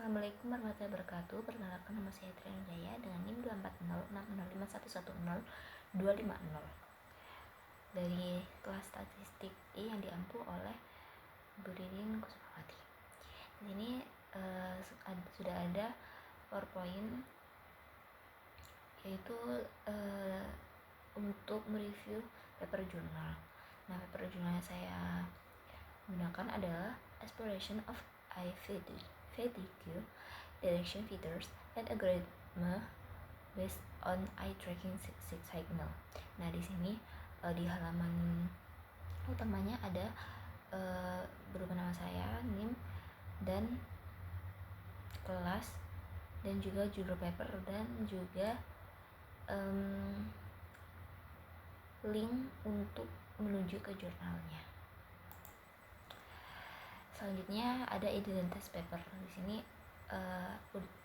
Assalamualaikum warahmatullahi wabarakatuh. Perkenalkan, nama saya Triana Jaya dengan NIM 24060510250 dari kelas statistik I yang diampu oleh Bu Ririn Kusumawati. Di sini sudah ada PowerPoint, yaitu untuk mereview paper jurnal. Nah, paper jurnal yang saya gunakan adalah Exploration of Eye Fatigue, Direction Features, and Algorithm based on eye tracking signal. Nah, di sini di halaman utamanya ada berupa nama saya, NIM, dan kelas, dan juga judul paper, dan juga link untuk menuju ke jurnalnya. Selanjutnya ada identitas paper. Di sini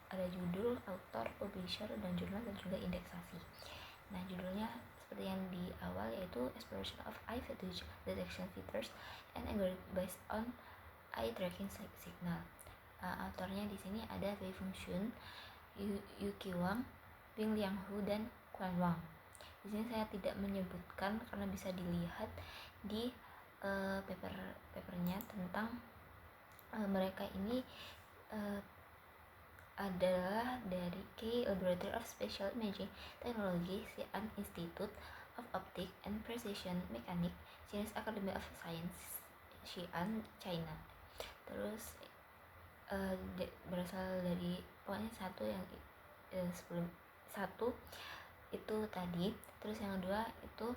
ada judul, author, publisher, dan jurnal, dan juga indeksasi. Nah, judulnya seperti yang di awal, yaitu Exploration of Eye Fatigue, Detection Features, and Algorithm based on Eye Tracking Signal. Autornya di sini ada Wei Fengxun, Yuki Wang, Ping Lianghu, dan Quan Wang. Di sini saya tidak menyebutkan karena bisa dilihat di papernya tentang mereka ini adalah dari K Laboratory of Special Imaging Technology, Xi'an Institute of Optics and Precision Mechanics, Chinese Academy of Science, Xi'an, China. Terus berasal dari pokoknya satu yang sebelum satu itu tadi, terus yang kedua itu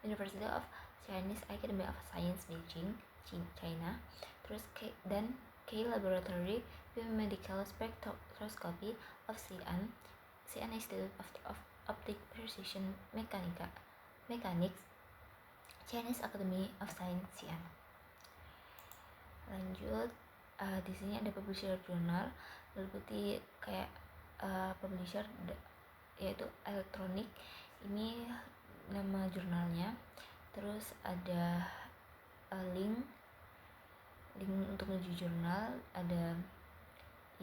University of Chinese Academy of Science, Beijing, China. Terus K Laboratory Biomedical Spectroscopy of Xi'an Institute of Optic Precision Mechanics, Chinese Academy of Science, Xi'an. Lanjut, di sini ada publisher jurnal, meliputi kayak publisher yaitu elektronik, ini nama jurnalnya. Terus ada link untuk menuju jurnal, ada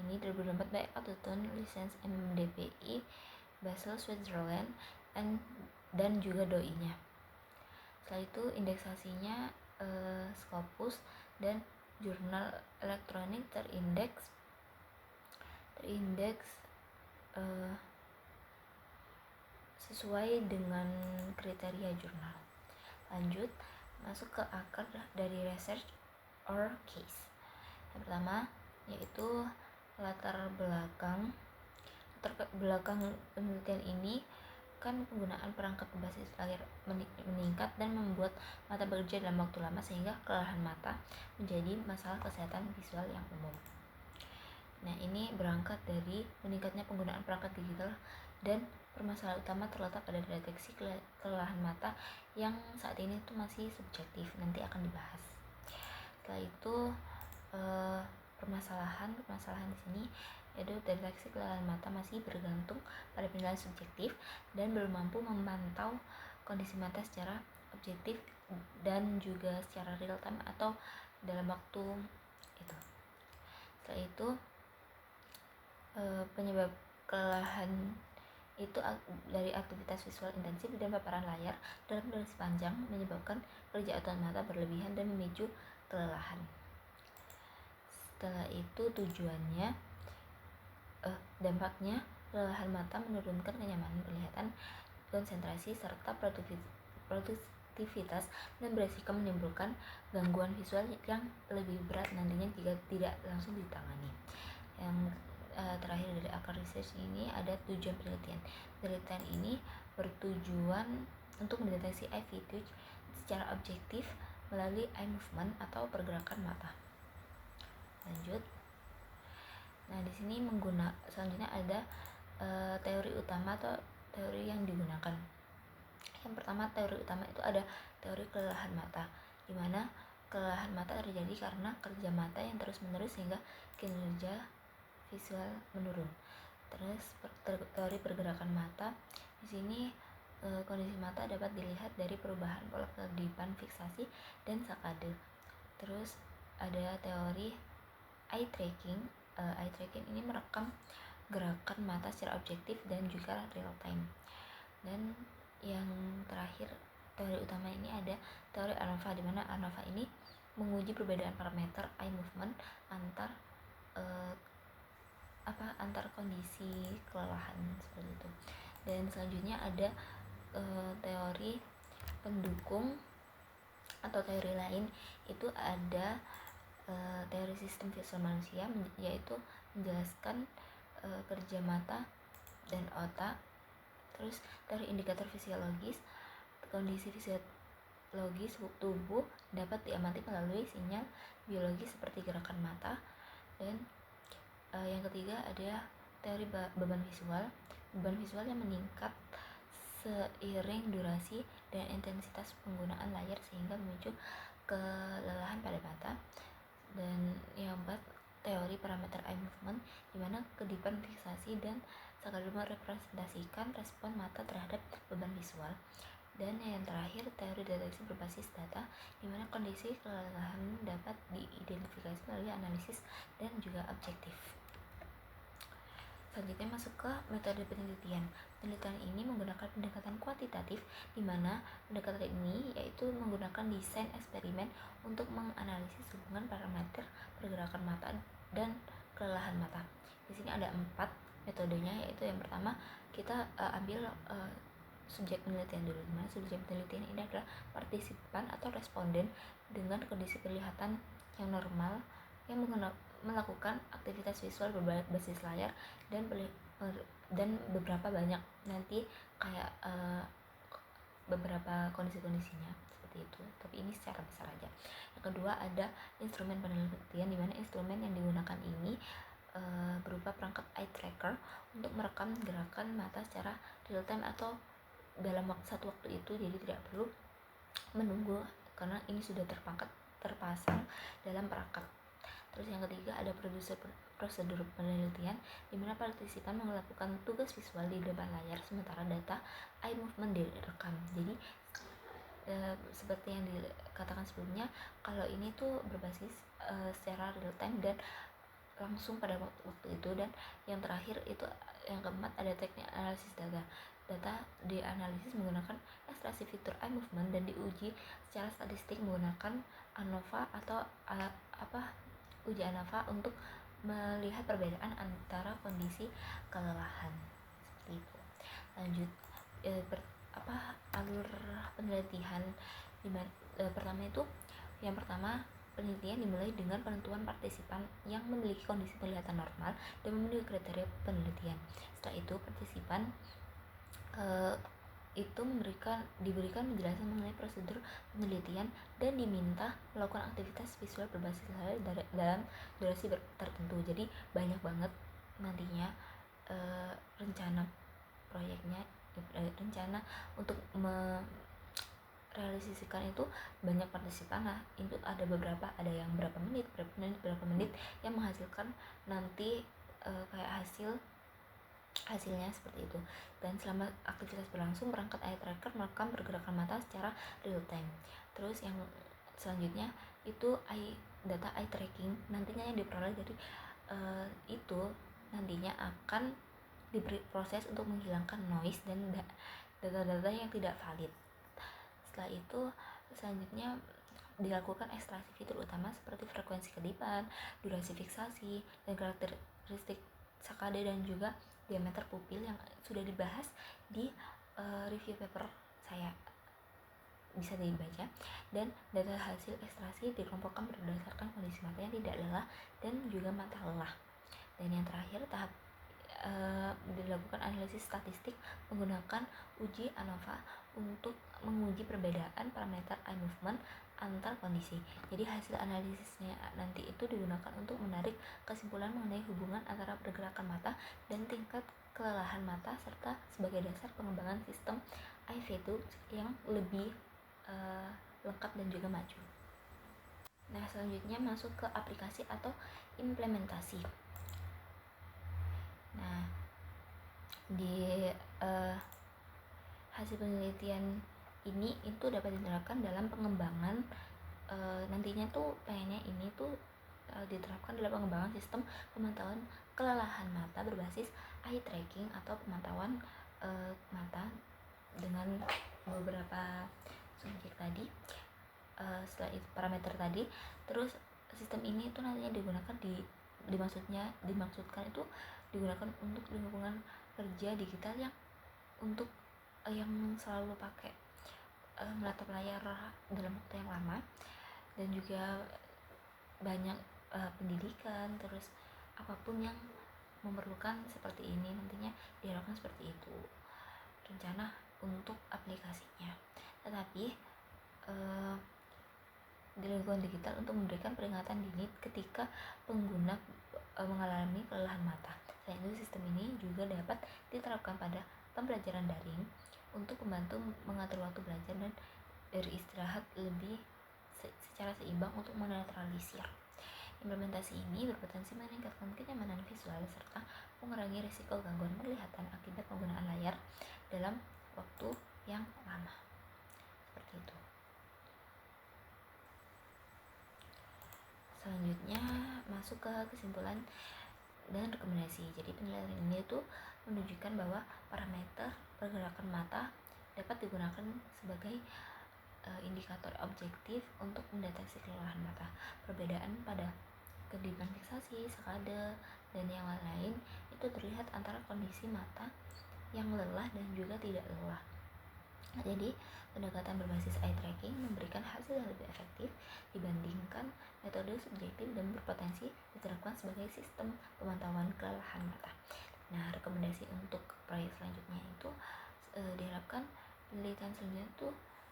ini 2024 by Autotune License MDPI Basel, Switzerland, dan juga doi-nya. Setelah itu indeksasinya Scopus, dan jurnal elektronik terindeks sesuai dengan kriteria jurnal. Lanjut, masuk ke akar dari research or case. Yang pertama yaitu latar belakang penelitian ini kan penggunaan perangkat berbasis layar meningkat dan membuat mata bekerja dalam waktu lama sehingga kelelahan mata menjadi masalah kesehatan visual yang umum. Nah, ini berangkat dari meningkatnya penggunaan perangkat digital, dan permasalahan utama terletak pada deteksi kelelahan mata yang saat ini itu masih subjektif, nanti akan dibahas. Setelah itu permasalahan di sini yaitu deteksi kelelahan mata masih bergantung pada penilaian subjektif dan belum mampu memantau kondisi mata secara objektif dan juga secara real time atau dalam waktu itu. Setelah itu penyebab kelelahan itu dari aktivitas visual intensif dan paparan layar dalam durasi panjang menyebabkan kerja otot mata berlebihan dan memicu kelelahan. Setelah itu tujuannya, dampaknya kelelahan mata menurunkan kenyamanan penglihatan, konsentrasi, serta produktivitas, dan beresiko menimbulkan gangguan visual yang lebih berat nantinya jika tidak langsung ditangani. Yang terakhir dari akar research ini ada tujuan penelitian. Penelitian ini bertujuan untuk mendeteksi eye fatigue secara objektif melalui eye movement atau pergerakan mata. Lanjut. Nah, di sini selanjutnya ada teori utama atau teori yang digunakan. Yang pertama, teori utama itu ada teori kelelahan mata, di mana kelelahan mata terjadi karena kerja mata yang terus-menerus sehingga kinerja visual menurun. Terus teori pergerakan mata, di sini kondisi mata dapat dilihat dari perubahan pola kedipan fiksasi dan sakade. Terus ada teori eye tracking eye tracking ini merekam gerakan mata secara objektif dan juga real time. Dan yang terakhir, teori utama ini ada teori ANOVA, di mana ANOVA ini menguji perbedaan parameter eye movement antar antar kondisi kelelahan seperti itu. Dan selanjutnya ada teori pendukung atau teori lain, itu ada teori sistem visual manusia, yaitu menjelaskan kerja mata dan otak. Terus teori indikator fisiologis, kondisi fisiologis tubuh dapat diamati melalui sinyal biologis seperti gerakan mata. Dan yang ketiga ada teori beban visual yang meningkat seiring durasi dan intensitas penggunaan layar sehingga memicu kelelahan pada mata. Dan yang keempat, teori parameter eye movement, di mana kedipan fiksasi dan sekaligus merepresentasikan respon mata terhadap beban visual. Dan yang terakhir, teori deteksi berbasis data, di mana kondisi kelelahan dapat diidentifikasi melalui analisis dan juga objektif. Selanjutnya masuk ke metode penelitian. Penelitian ini menggunakan pendekatan kuantitatif, di mana pendekatan ini yaitu menggunakan desain eksperimen untuk menganalisis hubungan parameter pergerakan mata dan kelelahan mata. Di sini ada 4 metodenya, yaitu yang pertama kita ambil subjek penelitian dulu, dimana subjek penelitian ini adalah partisipan atau responden dengan kondisi penglihatan yang normal yang melakukan aktivitas visual berbasis layar dan beberapa banyak nanti kayak beberapa kondisi-kondisinya seperti itu, tapi ini secara besar aja. Yang kedua ada instrumen penelitian, di mana instrumen yang digunakan ini berupa perangkat eye tracker untuk merekam gerakan mata secara real time atau dalam satu waktu itu, jadi tidak perlu menunggu karena ini sudah terpasang dalam perangkat. Terus yang ketiga ada prosedur penelitian, di mana partisipan melakukan tugas visual di depan layar sementara data eye movement direkam. Jadi seperti yang dikatakan sebelumnya, kalau ini tuh berbasis secara real time dan langsung pada waktu itu. Dan yang terakhir itu yang keempat ada teknik analisis data. Data dianalisis menggunakan ekstraksi fitur eye movement dan diuji secara statistik menggunakan ANOVA atau uji ANOVA untuk melihat perbedaan antara kondisi kelelahan seperti itu. Lanjut alur penelitian pertama itu, yang pertama penelitian dimulai dengan penentuan partisipan yang memiliki kondisi penglihatan normal dan memenuhi kriteria penelitian. Setelah itu partisipan itu diberikan penjelasan mengenai prosedur penelitian dan diminta melakukan aktivitas visual berbasis layar dalam durasi tertentu. Jadi banyak banget nantinya rencana proyeknya, rencana untuk merealisasikan itu banyak partisipan. Nah itu ada yang berapa menit yang menghasilkan nanti kayak hasilnya seperti itu. Dan selama aktivitas berlangsung, perangkat eye tracker merekam pergerakan mata secara real time. Terus yang selanjutnya itu data eye tracking, nantinya yang diperoleh dari itu nantinya akan diberi proses untuk menghilangkan noise dan data-data yang tidak valid. Setelah itu selanjutnya dilakukan ekstraksi fitur utama seperti frekuensi kedipan, durasi fiksasi, dan karakteristik sakade dan juga diameter pupil yang sudah dibahas di review paper saya, bisa dibaca. Dan data hasil ekstraksi dikelompokkan berdasarkan kondisi mata yang tidak lelah dan juga mata lelah. Dan yang terakhir tahap dilakukan analisis statistik menggunakan uji ANOVA untuk menguji perbedaan parameter eye movement antar kondisi. Jadi hasil analisisnya nanti itu digunakan untuk menarik kesimpulan mengenai hubungan antara pergerakan mata dan tingkat kelelahan mata, serta sebagai dasar pengembangan sistem eye value yang lebih lengkap dan juga maju. Nah selanjutnya masuk ke aplikasi atau implementasi. Nah di hasil penelitian ini itu dapat diterapkan dalam pengembangan nantinya tuh pengennya ini tuh diterapkan dalam pengembangan sistem pemantauan kelelahan mata berbasis eye tracking atau pemantauan mata dengan beberapa subjek tadi, setelah itu parameter tadi. Terus sistem ini itu nantinya digunakan dimaksudkan itu digunakan untuk lingkungan kerja digital yang untuk yang selalu pakai menatap layar dalam waktu yang lama, dan juga banyak pendidikan, terus apapun yang memerlukan seperti ini nantinya diharapkan seperti itu rencana untuk aplikasinya. Tetapi di lingkungan digital untuk memberikan peringatan dini ketika pengguna mengalami kelelahan mata. Selain itu, sistem ini juga dapat diterapkan pada pembelajaran daring untuk membantu mengatur waktu belajar dan beristirahat lebih secara seimbang untuk menetralisir. Implementasi ini berpotensi meningkatkan kenyamanan visual serta mengurangi risiko gangguan penglihatan akibat penggunaan layar dalam waktu yang lama. Seperti itu. Selanjutnya masuk ke kesimpulan dan rekomendasi. Jadi penilaian ini tuh menunjukkan bahwa parameter pergerakan mata dapat digunakan sebagai indikator objektif untuk mendeteksi kelelahan mata. Perbedaan pada kedipan fiksasi, sekade, dan yang lain itu terlihat antara kondisi mata yang lelah dan juga tidak lelah. Jadi pendekatan berbasis eye tracking memberikan hasil yang lebih efektif dibandingkan metode subjektif dan berpotensi diterapkan sebagai sistem pemantauan kelelahan mata. Nah, rekomendasi untuk proyek selanjutnya itu diharapkan penelitian selanjutnya itu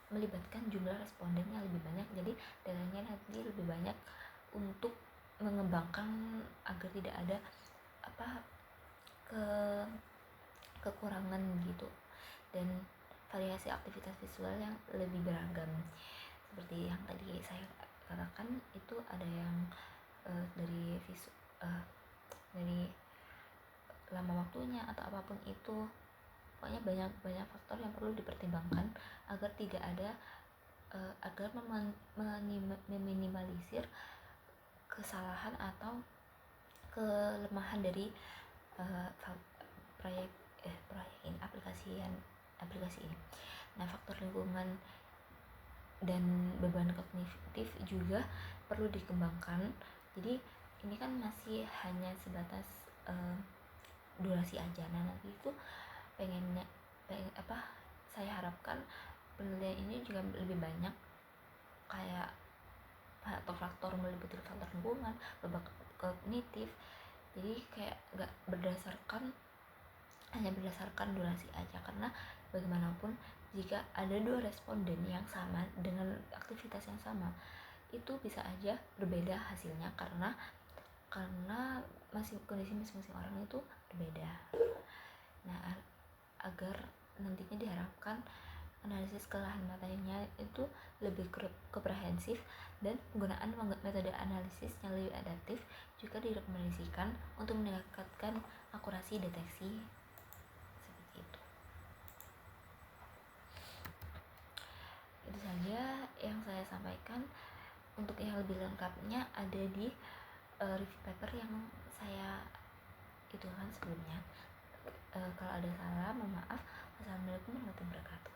melibatkan jumlah responden yang lebih banyak, jadi datanya nanti lebih banyak untuk mengembangkan agar tidak ada kekurangan gitu, dan variasi aktivitas visual yang lebih beragam. Seperti yang tadi saya katakan, itu ada yang dari lama waktunya atau apapun itu. Pokoknya banyak faktor yang perlu dipertimbangkan agar tidak ada agar meminimalisir kesalahan atau kelemahan dari proyek ini, aplikasi ini. Nah, faktor lingkungan dan beban kognitif juga perlu dikembangkan. Jadi ini kan masih hanya sebatas durasi aja. Nah, nanti itu saya harapkan penelitian ini juga lebih banyak kayak faktor meliputi faktor lingkungan, beban kognitif. Jadi kayak nggak hanya berdasarkan durasi aja, karena bagaimanapun jika ada dua responden yang sama dengan aktivitas yang sama, itu bisa aja berbeda hasilnya karena kondisi masing-masing orang itu berbeda. Nah, agar nantinya diharapkan analisis kelelahan matanya itu lebih komprehensif dan penggunaan metode analisis yang lebih adaptif juga direkomendasikan untuk meningkatkan akurasi deteksi. Seperti itu. Itu saja yang saya sampaikan. Untuk yang lebih lengkapnya ada di review paper yang saya itu kan sebelumnya. Kalau ada salah, mohon maaf. Wassalamualaikum warahmatullahi wabarakatuh.